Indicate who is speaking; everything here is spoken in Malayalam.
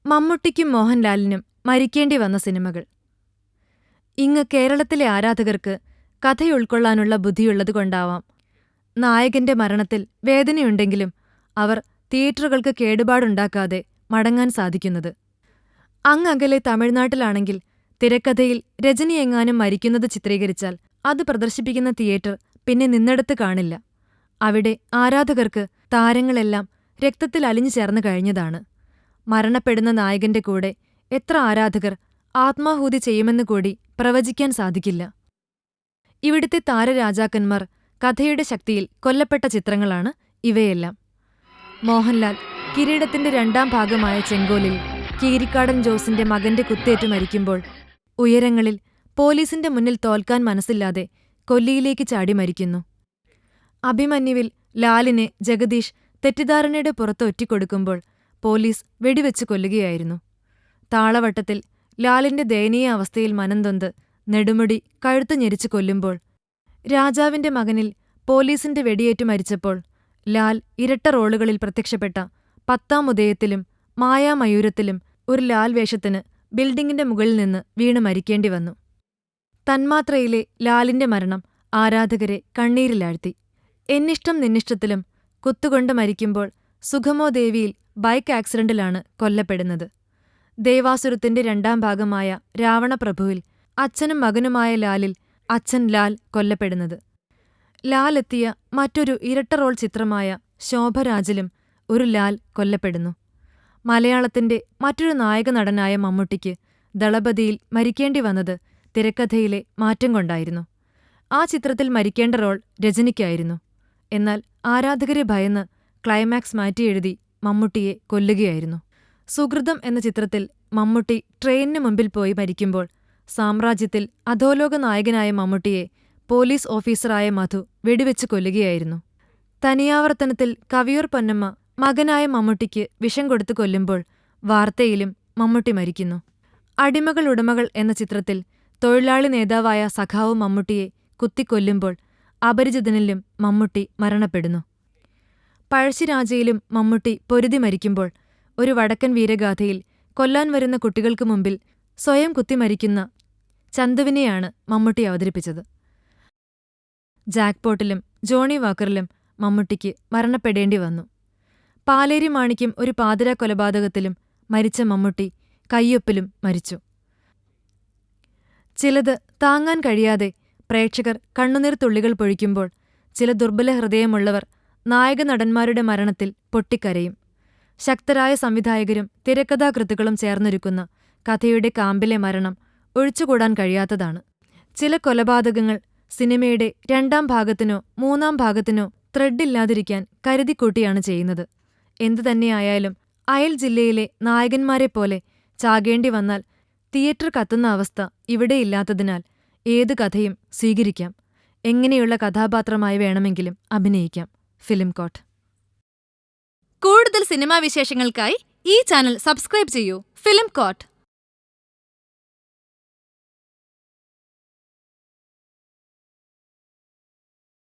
Speaker 1: മമ്മൂട്ടിക്കും മോഹൻലാലിനും മരിക്കേണ്ടി വന്ന സിനിമകൾ. ഇങ്ങ് കേരളത്തിലെ ആരാധകർക്ക് കഥയുൾക്കൊള്ളാനുള്ള ബുദ്ധിയുള്ളതുകൊണ്ടാവാം നായകന്റെ മരണത്തിൽ വേദനയുണ്ടെങ്കിലും അവർ തിയേറ്ററുകൾക്ക് കേടുപാടുണ്ടാക്കാതെ മടങ്ങാൻ സാധിക്കുന്നത്. അങ്ങകലെ തമിഴ്നാട്ടിലാണെങ്കിൽ തിരക്കഥയിൽ രജനിയെങ്ങാനും മരിക്കുന്നത് ചിത്രീകരിച്ചാൽ അത് പ്രദർശിപ്പിക്കുന്ന തിയേറ്റർ പിന്നെ നിന്നിടത്ത് കാണില്ല. അവിടെ ആരാധകർക്ക് താരങ്ങളെല്ലാം രക്തത്തിൽ അലിഞ്ഞു ചേർന്നു കഴിഞ്ഞതാണ്. മരണപ്പെടുന്ന നായകന്റെ കൂടെ എത്ര ആരാധകർ ആത്മാഹൂതി ചെയ്യുമെന്ന് കൂടി പ്രവചിക്കാൻ സാധിക്കില്ല. ഇവിടുത്തെ താരരാജാക്കന്മാർ കഥയുടെ ശക്തിയിൽ കൊല്ലപ്പെട്ട ചിത്രങ്ങളാണ് ഇവയെല്ലാം. മോഹൻലാൽ കിരീടത്തിന്റെ രണ്ടാം ഭാഗമായ ചെങ്കോലിൽ കീരിക്കാടൻ ജോസിന്റെ മകന്റെ കുത്തേറ്റു മരിക്കുമ്പോൾ ഉയരങ്ങളിൽ പോലീസിന്റെ മുന്നിൽ തോൽക്കാൻ മനസ്സില്ലാതെ കൊല്ലിയിലേക്ക് ചാടി മരിക്കുന്നു. അഭിമന്യുവിൽ ലാലിനെ ജഗദീഷ് തെറ്റിദ്ധാരണയുടെ പുറത്ത് ഒറ്റിക്കൊടുക്കുമ്പോൾ പോലീസ് വെടിവെച്ച് കൊല്ലുകയായിരുന്നു. താളവട്ടത്തിൽ ലാലിന്റെ ദയനീയ അവസ്ഥയിൽ മനംതൊന്ത് നെടുമുടി കഴുത്തു ഞെരിച്ചു കൊല്ലുമ്പോൾ, രാജാവിന്റെ മകനിൽ പോലീസിന്റെ വെടിയേറ്റു മരിച്ചപ്പോൾ ലാൽ ഇരട്ട റോളുകളിൽ പ്രത്യക്ഷപ്പെട്ട പത്താം ഉദയത്തിലും മായാമയൂരത്തിലും ഒരു ലാൽ വേഷത്തിന് ബിൽഡിങ്ങിന്റെ മുകളിൽ നിന്ന് വീണ് മരിക്കേണ്ടി വന്നു. തന്മാത്രയിലെ ലാലിന്റെ മരണം ആരാധകരെ കണ്ണീരിലാഴ്ത്തി. എന്നിഷ്ടം നിന്നിഷ്ടത്തിലും കുത്തുകൊണ്ട് മരിക്കുമ്പോൾ സുഖമോ ദേവിയിൽ ബൈക്ക് ആക്സിഡന്റിലാണ് കൊല്ലപ്പെടുന്നത്. ദേവാസുരത്തിന്റെ രണ്ടാം ഭാഗമായ രാവണപ്രഭുവിൽ അച്ഛനും മകനുമായ ലാലിൽ അച്ഛൻ ലാൽ കൊല്ലപ്പെടുന്നത്. ലാൽ എത്തിയ മറ്റൊരു ഇരട്ട റോൾ ചിത്രമായ ശോഭരാജിലും ഒരു ലാൽ കൊല്ലപ്പെടുന്നു. മലയാളത്തിന്റെ മറ്റൊരു നായക നടനായ മമ്മൂട്ടിക്ക് ദളപതിയിൽ മരിക്കേണ്ടി വന്നത് തിരക്കഥയിലെ മാറ്റം കൊണ്ടായിരുന്നു. ആ ചിത്രത്തിൽ മരിക്കേണ്ട റോൾ രജനിക്കായിരുന്നു. എന്നാൽ ആരാധകരെ ഭയന്ന് ക്ലൈമാക്സ് മാറ്റിയെഴുതി മമ്മൂട്ടിയെ കൊല്ലുകയായിരുന്നു. സുകൃതം എന്ന ചിത്രത്തിൽ മമ്മൂട്ടി ട്രെയിനിനു മുമ്പിൽ പോയി മരിക്കുമ്പോൾ സാമ്രാജ്യത്തിൽ അധോലോക നായകനായ മമ്മൂട്ടിയെ പോലീസ് ഓഫീസറായ മധു വെടിവെച്ച് കൊല്ലുകയായിരുന്നു. തനിയാവർത്തനത്തിൽ കവിയൂർ പൊന്നമ്മ മകനായ മമ്മൂട്ടിക്ക് വിഷം കൊടുത്തു കൊല്ലുമ്പോൾ വാർത്തയിലും മമ്മൂട്ടി മരിക്കുന്നു. അടിമകൾ ഉടമകൾ എന്ന ചിത്രത്തിൽ തൊഴിലാളി നേതാവായ സഖാവ് മമ്മൂട്ടിയെ കുത്തിക്കൊല്ലുമ്പോൾ അപരിചിതനിലും മമ്മൂട്ടി മരണപ്പെടുന്നു. പഴശ്ശിരാജയിലും മമ്മൂട്ടി പൊരുതി മരിക്കുമ്പോൾ ഒരു വടക്കൻ വീരഗാഥയിൽ കൊല്ലാൻ വരുന്ന കുട്ടികൾക്ക് മുമ്പിൽ സ്വയം കുത്തിമരിക്കുന്ന ചന്തുവിനെയാണ് മമ്മൂട്ടി അവതരിപ്പിച്ചത്. ജാക്ക്പോട്ടിലും ജോണി വാക്കറിലും മമ്മൂട്ടിക്ക് മരണപ്പെടേണ്ടി വന്നു. പാലേരി മാണിക്യം ഒരു പാതിരാ കൊലപാതകത്തിലും മരിച്ച മമ്മൂട്ടി കയ്യൊപ്പിലും മരിച്ചു. ചിലത് താങ്ങാൻ കഴിയാതെ പ്രേക്ഷകർ കണ്ണുനീർ തുള്ളികൾ പൊഴിക്കുമ്പോൾ ചില ദുർബല ഹൃദയമുള്ളവർ നായക നടന്മാരുടെ മരണത്തിൽ പൊട്ടിക്കരയും. ശക്തരായ സംവിധായകരും തിരക്കഥാകൃത്തുക്കളും ചേർന്നൊരുക്കുന്ന കഥയുടെ കാമ്പിലെ മരണം ഒഴിച്ചുകൂടാൻ കഴിയാത്തതാണ്. ചില കൊലപാതകങ്ങൾ സിനിമയുടെ രണ്ടാം ഭാഗത്തിനോ മൂന്നാം ഭാഗത്തിനോ ത്രെഡില്ലാതിരിക്കാൻ കരുതിക്കൂട്ടിയാണ് ചെയ്യുന്നത്. എന്തുതന്നെയായാലും അയൽ ജില്ലയിലെ നായകന്മാരെപ്പോലെ ചാകേണ്ടി വന്നാൽ തിയേറ്റർ കത്തുന്ന അവസ്ഥ ഇവിടെയില്ലാത്തതിനാൽ ഏതു കഥയും സ്വീകരിക്കാം. എങ്ങനെയുള്ള കഥാപാത്രമായി വേണമെങ്കിലും അഭിനയിക്കാം. Film court. കൂടുതൽ സിനിമാ വിശേഷങ്ങൾക്കായി ഈ ചാനൽ സബ്സ്ക്രൈബ് ചെയ്യൂ. Film coat.